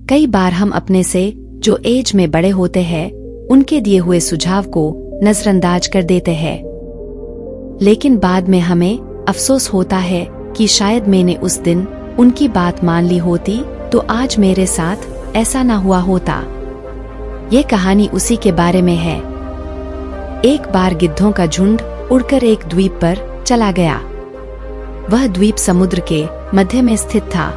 कई बार हम अपने से जो एज में बड़े होते हैं उनके दिए हुए सुझाव को नजरअंदाज कर देते हैं, लेकिन बाद में हमें अफसोस होता है कि शायद मैंने उस दिन उनकी बात मान ली होती तो आज मेरे साथ ऐसा ना हुआ होता। ये कहानी उसी के बारे में है। एक बार गिद्धों का झुंड उड़कर एक द्वीप पर चला गया। वह द्वीप समुद्र के मध्य में स्थित था।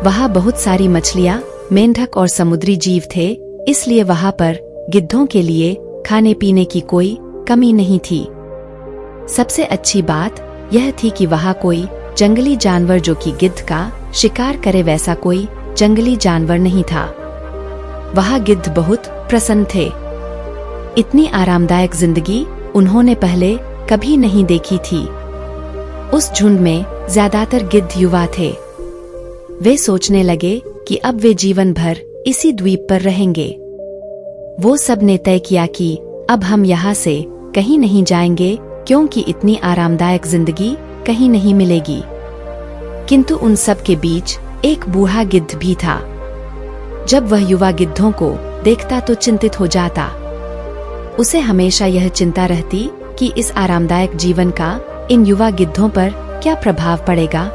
वहाँ बहुत सारी मछलियाँ, मेंढक और समुद्री जीव थे, इसलिए वहाँ पर गिद्धों के लिए खाने पीने की कोई कमी नहीं थी। सबसे अच्छी बात यह थी कि वहाँ कोई जंगली जानवर जो कि गिद्ध का शिकार करे वैसा कोई जंगली जानवर नहीं था। वहाँ गिद्ध बहुत प्रसन्न थे। इतनी आरामदायक जिंदगी उन्होंने पहले कभी नहीं देखी थी। उस झुंड में ज्यादातर गिद्ध युवा थे। वे सोचने लगे कि अब वे जीवन भर इसी द्वीप पर रहेंगे। वो सब ने तय किया कि अब हम यहाँ से कहीं नहीं जाएंगे क्योंकि इतनी आरामदायक जिंदगी कहीं नहीं मिलेगी। किंतु उन सब के बीच एक बूढ़ा गिद्ध भी था। जब वह युवा गिद्धों को देखता तो चिंतित हो जाता। उसे हमेशा यह चिंता रहती कि इस आरामदायक जीवन का इन युवा गिद्धों पर क्या प्रभाव पड़ेगा।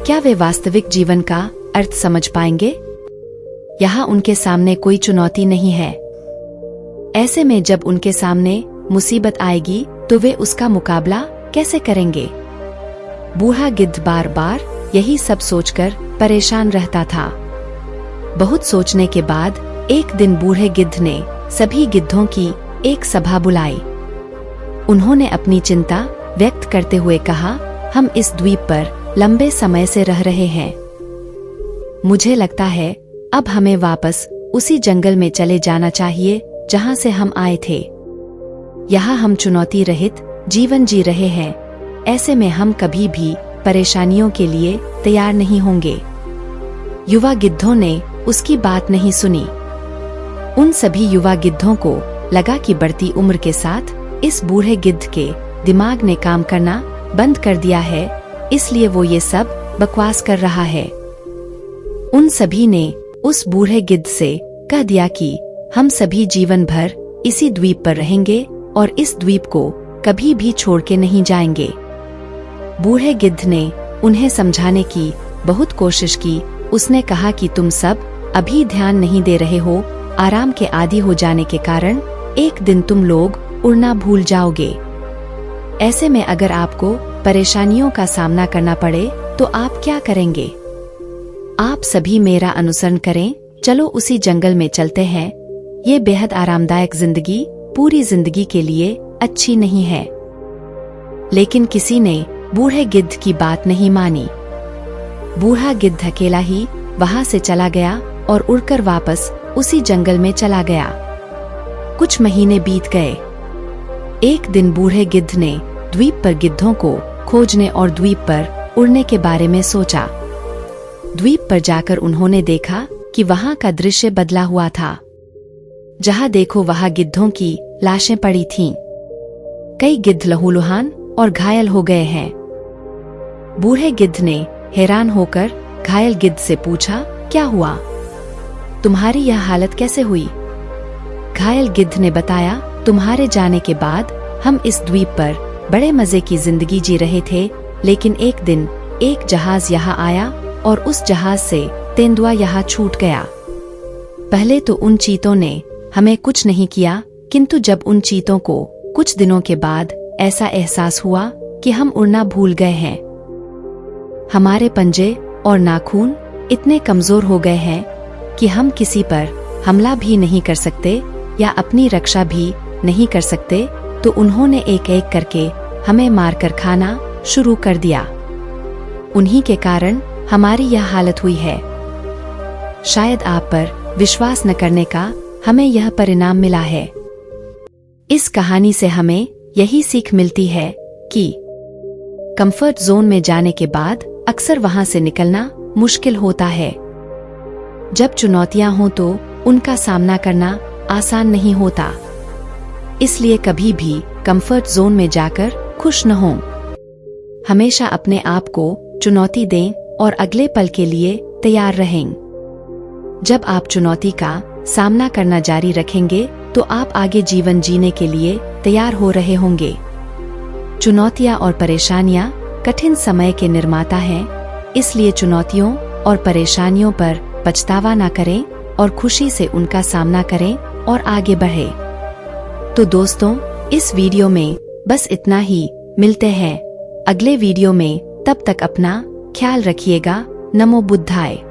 क्या वे वास्तविक जीवन का अर्थ समझ पाएंगे? यहाँ उनके सामने कोई चुनौती नहीं है। ऐसे में जब उनके सामने मुसीबत आएगी तो वे उसका मुकाबला कैसे करेंगे? बूढ़ा गिद्ध बार बार यही सब सोचकर परेशान रहता था। बहुत सोचने के बाद एक दिन बूढ़े गिद्ध ने सभी गिद्धों की एक सभा बुलाई। उन्होंने अपनी चिंता व्यक्त करते हुए कहा, हम इस द्वीप पर लंबे समय से रह रहे हैं। मुझे लगता है अब हमें वापस उसी जंगल में चले जाना चाहिए जहां से हम आए थे। यहाँ हम चुनौती रहित जीवन जी रहे हैं। ऐसे में हम कभी भी परेशानियों के लिए तैयार नहीं होंगे। युवा गिद्धों ने उसकी बात नहीं सुनी। उन सभी युवा गिद्धों को लगा कि बढ़ती उम्र के साथ इस बूढ़े गिद्ध के दिमाग ने काम करना बंद कर दिया है, इसलिए वो ये सब बकवास कर रहा है। उन सभी ने उस बूढ़े गिद्ध से कह दिया कि हम सभी जीवन भर इसी द्वीप पर रहेंगे और इस द्वीप को कभी भी छोड़ के नहीं जाएंगे। बूढ़े गिद्ध ने उन्हें समझाने की बहुत कोशिश की। उसने कहा कि तुम सब अभी ध्यान नहीं दे रहे हो। आराम के आदी हो जाने के कारण एक दिन तुम लोग उड़ना भूल जाओगे। ऐसे में अगर आपको परेशानियों का सामना करना पड़े तो आप क्या करेंगे? आप सभी मेरा अनुसरण करें। चलो उसी जंगल में चलते हैं। ये बेहद आरामदायक जिंदगी पूरी जिंदगी के लिए अच्छी नहीं है। लेकिन किसी ने बूढ़े गिद्ध की बात नहीं मानी। बूढ़ा गिद्ध अकेला ही वहां से चला गया और उड़कर वापस उसी जंगल में चला गया। कुछ महीने बीत गए। एक दिन बूढ़े गिद्ध ने द्वीप पर गिद्धों को खोजने और द्वीप पर उड़ने के बारे में सोचा। द्वीप पर जाकर उन्होंने देखा कि वहां का दृश्य बदला हुआ था। जहां देखो वहां गिद्धों की लाशें पड़ी थीं। कई गिद्ध लहूलुहान और घायल हो गए हैं। बूढ़े गिद्ध ने हैरान होकर घायल गिद्ध से पूछा, क्या हुआ? तुम्हारी यह हालत कैसे हुई? घायल गिद्ध ने बताया, तुम्हारे जाने के बाद हम इस द्वीप पर बड़े मजे की जिंदगी जी रहे थे, लेकिन एक दिन एक जहाज यहाँ आया और उस जहाज से तेंदुआ यहाँ छूट गया। पहले तो उन चीतों ने हमें कुछ नहीं किया, किंतु जब उन चीतों को कुछ दिनों के बाद ऐसा एहसास हुआ कि हम उड़ना भूल गए हैं। हमारे पंजे और नाखून इतने कमजोर हो गए हैं कि हम किसी पर हमला भी नहीं कर सकते या अपनी रक्षा भी नहीं कर सकते, तो उन्होंने एक एक करके हमें मारकर खाना शुरू कर दिया। उन्हीं के कारण हमारी यह हालत हुई है। शायद आप पर विश्वास न करने का हमें यह परिणाम मिला है। इस कहानी से हमें यही सीख मिलती है कि कंफर्ट जोन में जाने के बाद अक्सर वहां से निकलना मुश्किल होता है। जब चुनौतियां हों तो उनका सामना करना आसान नहीं होता। इसलिए कभी भी कंफर्ट जोन में जाकर खुश न हों। हमेशा अपने आप को चुनौती दें और अगले पल के लिए तैयार रहें। जब आप चुनौती का सामना करना जारी रखेंगे तो आप आगे जीवन जीने के लिए तैयार हो रहे होंगे। चुनौतियां और परेशानियां कठिन समय के निर्माता हैं, इसलिए चुनौतियों और परेशानियों पर पछतावा न करें और खुशी से उनका सामना करें और आगे बढ़े। तो दोस्तों, इस वीडियो में बस इतना ही। मिलते हैं अगले वीडियो में, तब तक अपना ख्याल रखिएगा। नमो बुद्धाय।